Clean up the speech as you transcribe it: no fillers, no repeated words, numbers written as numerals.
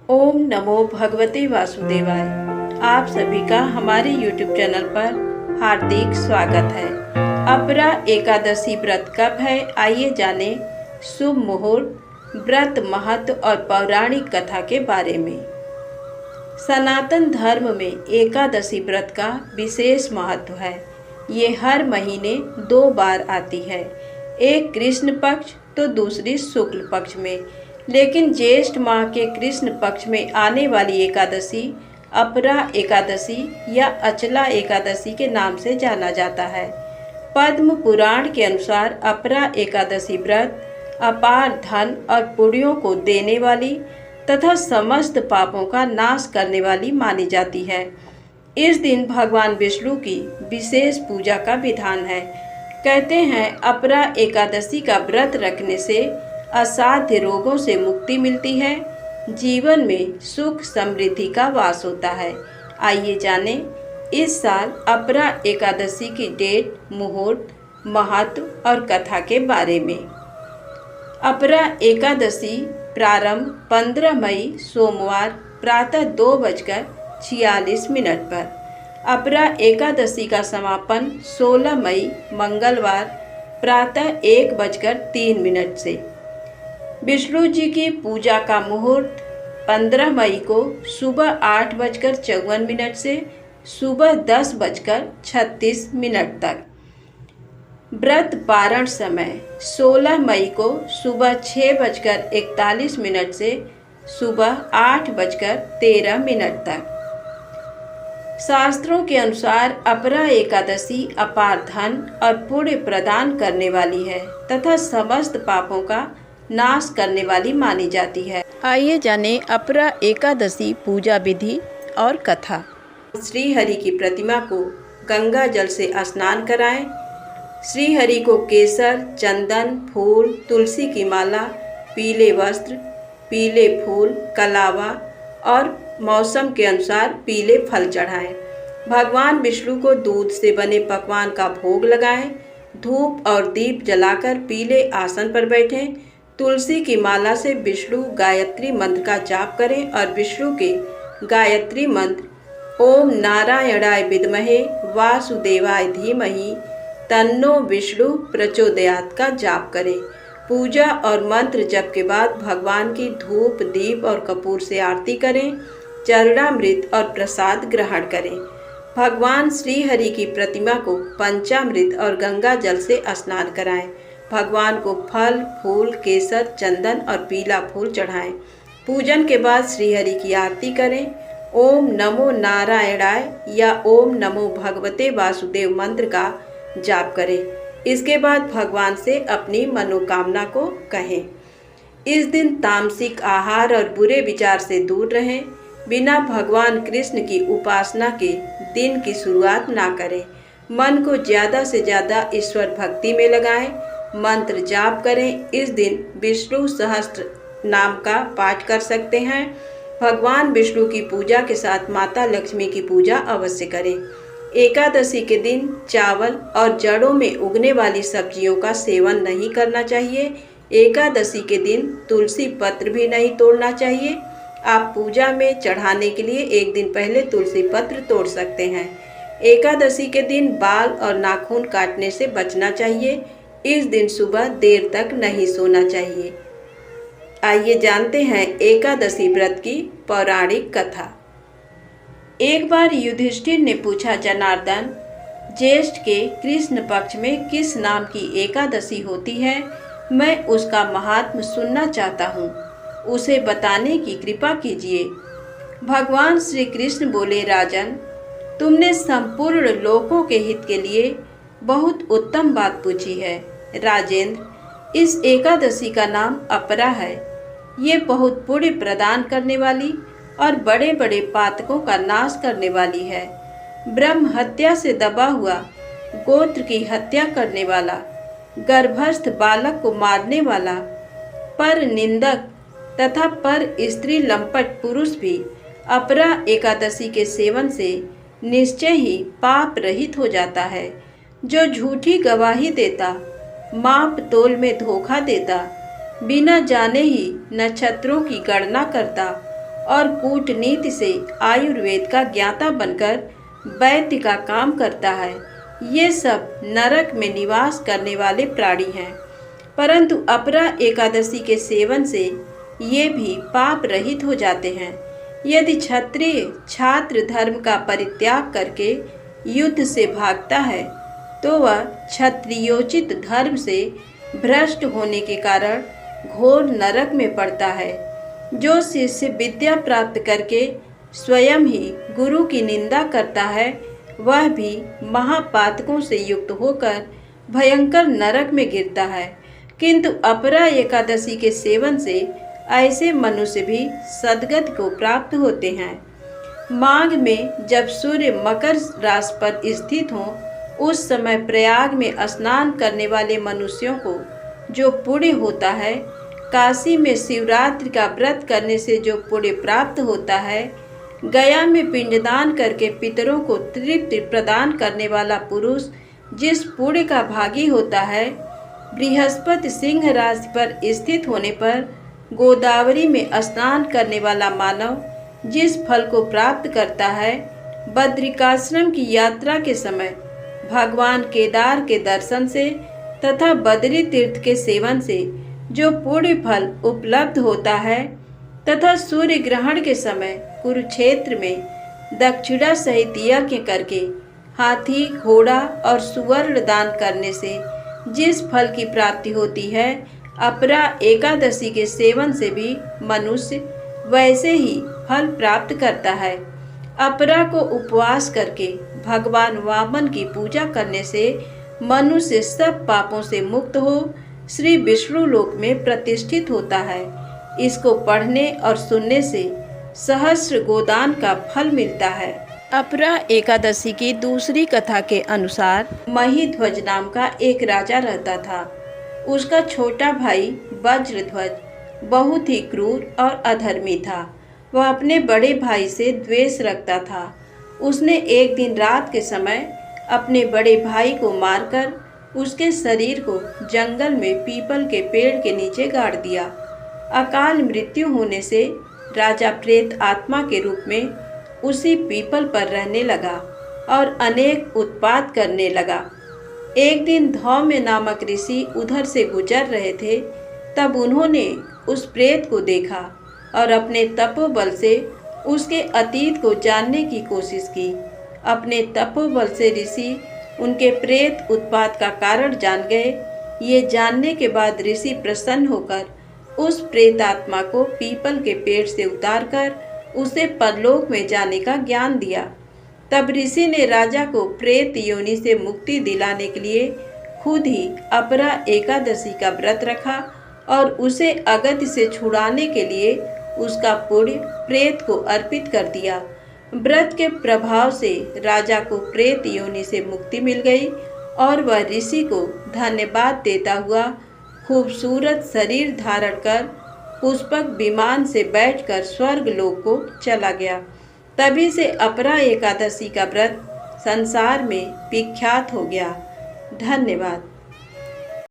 ओम नमो भगवते वासुदेवाय। आप सभी का हमारे YouTube चैनल पर हार्दिक स्वागत है। अपरा एकादशी व्रत कब है, आइए जाने शुभ मुहूर्त, व्रत महत्व और पौराणिक कथा के बारे में। सनातन धर्म में एकादशी व्रत का विशेष महत्व है। ये हर महीने 2 बार आती है, एक कृष्ण पक्ष तो दूसरी शुक्ल पक्ष में। लेकिन ज्येष्ठ माह के कृष्ण पक्ष में आने वाली एकादशी अपरा एकादशी या अचला एकादशी के नाम से जाना जाता है। पद्म पुराण के अनुसार अपरा एकादशी व्रत अपार धन और पुण्यों को देने वाली तथा समस्त पापों का नाश करने वाली मानी जाती है। इस दिन भगवान विष्णु की विशेष पूजा का विधान है। कहते हैं अपरा एकादशी का व्रत रखने से असाध्य रोगों से मुक्ति मिलती है, जीवन में सुख समृद्धि का वास होता है। आइए जानें इस साल अपरा एकादशी की डेट, मुहूर्त, महत्व और कथा के बारे में। अपरा एकादशी प्रारंभ 15 मई सोमवार प्रातः 2:46 पर। अपरा एकादशी का समापन 16 मई मंगलवार प्रातः 1:03 से। विष्णु जी की पूजा का मुहूर्त 15 मई को सुबह 8:54 से सुबह 10:36 तक। व्रत पारण समय 16 मई को सुबह 6:41 से सुबह 8:13 तक। शास्त्रों के अनुसार अपरा एकादशी अपार धन और पुण्य प्रदान करने वाली है तथा समस्त पापों का नाश करने वाली मानी जाती है। आइए जाने अपरा एकादशी पूजा विधि और कथा। श्री हरि की प्रतिमा को गंगा जल से स्नान कराएं। श्री हरि को केसर, चंदन, फूल, तुलसी की माला, पीले वस्त्र, पीले फूल, कलावा और मौसम के अनुसार पीले फल चढ़ाएं। भगवान विष्णु को दूध से बने पकवान का भोग लगाएं। धूप और दीप जलाकर पीले आसन पर बैठें। तुलसी की माला से विष्णु गायत्री मंत्र का जाप करें और विष्णु के गायत्री मंत्र ओम नारायणाय विद्महे वासुदेवाय धीमहि तन्नो विष्णु प्रचोदयात् का जाप करें। पूजा और मंत्र जप के बाद भगवान की धूप, दीप और कपूर से आरती करें। चरणामृत और प्रसाद ग्रहण करें। भगवान श्री हरि की प्रतिमा को पंचामृत और गंगा जल से स्नान कराएं। भगवान को फल, फूल, केसर, चंदन और पीला फूल चढ़ाएं। पूजन के बाद श्री हरि की आरती करें। ओम नमो नारायणाय या ओम नमो भगवते वासुदेव मंत्र का जाप करें। इसके बाद भगवान से अपनी मनोकामना को कहें। इस दिन तामसिक आहार और बुरे विचार से दूर रहें। बिना भगवान कृष्ण की उपासना के दिन की शुरुआत ना करें। मन को ज़्यादा से ज़्यादा ईश्वर भक्ति में लगाएं। मंत्र जाप करें। इस दिन विष्णु सहस्त्र नाम का पाठ कर सकते हैं। भगवान विष्णु की पूजा के साथ माता लक्ष्मी की पूजा अवश्य करें। एकादशी के दिन चावल और जड़ों में उगने वाली सब्जियों का सेवन नहीं करना चाहिए। एकादशी के दिन तुलसी पत्र भी नहीं तोड़ना चाहिए। आप पूजा में चढ़ाने के लिए एक दिन पहले तुलसी पत्र तोड़ सकते हैं। एकादशी के दिन बाल और नाखून काटने से बचना चाहिए। इस दिन सुबह देर तक नहीं सोना चाहिए। आइए जानते हैं एकादशी व्रत की पौराणिक कथा। एक बार युधिष्ठिर ने पूछा, जनार्दन, ज्येष्ठ के कृष्ण पक्ष में किस नाम की एकादशी होती है? मैं उसका महात्म सुनना चाहता हूँ, उसे बताने की कृपा कीजिए। भगवान श्री कृष्ण बोले, राजन, तुमने संपूर्ण लोकों के हित के लिए बहुत उत्तम बात पूछी है। राजेंद्र, इस एकादशी का नाम अपरा है। ये बहुत पुण्य प्रदान करने वाली और बड़े बड़े पातकों का नाश करने वाली है। ब्रह्म हत्या से दबा हुआ, गोत्र की हत्या करने वाला, गर्भस्थ बालक को मारने वाला, पर निंदक तथा पर स्त्री लंपट पुरुष भी अपरा एकादशी के सेवन से निश्चय ही पाप रहित हो जाता है। जो झूठी गवाही देता, माप तोल में धोखा देता, बिना जाने ही नक्षत्रों की गणना करता और कूटनीति से आयुर्वेद का ज्ञाता बनकर वैद्य का काम करता है। ये सब नरक में निवास करने वाले प्राणी हैं, परंतु अपरा एकादशी के सेवन से ये भी पाप रहित हो जाते हैं। यदि क्षत्रिय छात्र धर्म का परित्याग करके युद्ध से भागता है तो वह क्षत्रियोचित धर्म से भ्रष्ट होने के कारण घोर नरक में पड़ता है। जो शिष्य विद्या प्राप्त करके स्वयं ही गुरु की निंदा करता है वह भी महापातकों से युक्त होकर भयंकर नरक में गिरता है। किंतु अपरा एकादशी के सेवन से ऐसे मनुष्य भी सद्गति को प्राप्त होते हैं। माघ में जब सूर्य मकर राशि पर स्थित हो उस समय प्रयाग में स्नान करने वाले मनुष्यों को जो पुण्य होता है, काशी में शिवरात्रि का व्रत करने से जो पुण्य प्राप्त होता है, गया में पिंडदान करके पितरों को तृप्ति प्रदान करने वाला पुरुष जिस पुण्य का भागी होता है, बृहस्पति सिंह राशि पर स्थित होने पर गोदावरी में स्नान करने वाला मानव जिस फल को प्राप्त करता है, बद्रिकाश्रम की यात्रा के समय भगवान केदार के दर्शन से तथा बद्री तीर्थ के सेवन से जो पुण्य फल उपलब्ध होता है, तथा सूर्य ग्रहण के समय कुरुक्षेत्र में दक्षिणा सहित यज्ञ करके हाथी घोड़ा और सुवर्ण दान करने से जिस फल की प्राप्ति होती है, अपरा एकादशी के सेवन से भी मनुष्य वैसे ही फल प्राप्त करता है। अपरा को उपवास करके भगवान वामन की पूजा करने से मनुष्य सब पापों से मुक्त हो श्री विष्णु लोक में प्रतिष्ठित होता है। इसको पढ़ने और सुनने से सहस्र गोदान का फल मिलता है। अपरा एकादशी की दूसरी कथा के अनुसार महीध्वज नाम का एक राजा रहता था। उसका छोटा भाई वज्रध्वज बहुत ही क्रूर और अधर्मी था। वह अपने बड़े भाई से द्वेष रखता था। उसने एक दिन रात के समय अपने बड़े भाई को मारकर उसके शरीर को जंगल में पीपल के पेड़ के नीचे गाड़ दिया। अकाल मृत्यु होने से राजा प्रेत आत्मा के रूप में उसी पीपल पर रहने लगा और अनेक उत्पात करने लगा। एक दिन धौम्य नामक ऋषि उधर से गुजर रहे थे, तब उन्होंने उस प्रेत को देखा और अपने तपोबल से उसके अतीत को जानने की कोशिश की। अपने तपोबल से ऋषि उनके प्रेत उत्पात का कारण जान गए। ये जानने के बाद ऋषि प्रसन्न होकर उस प्रेत आत्मा को पीपल के पेड़ से उतारकर उसे परलोक में जाने का ज्ञान दिया। तब ऋषि ने राजा को प्रेत योनि से मुक्ति दिलाने के लिए खुद ही अपरा एकादशी का व्रत रखा और उसे अगति से छुड़ाने के लिए उसका पुण्य प्रेत को अर्पित कर दिया। व्रत के प्रभाव से राजा को प्रेत योनि से मुक्ति मिल गई और वह ऋषि को धन्यवाद देता हुआ खूबसूरत शरीर धारण कर पुष्पक विमान से बैठकर स्वर्ग लोक को चला गया। तभी से अपरा एकादशी का व्रत संसार में विख्यात हो गया। धन्यवाद।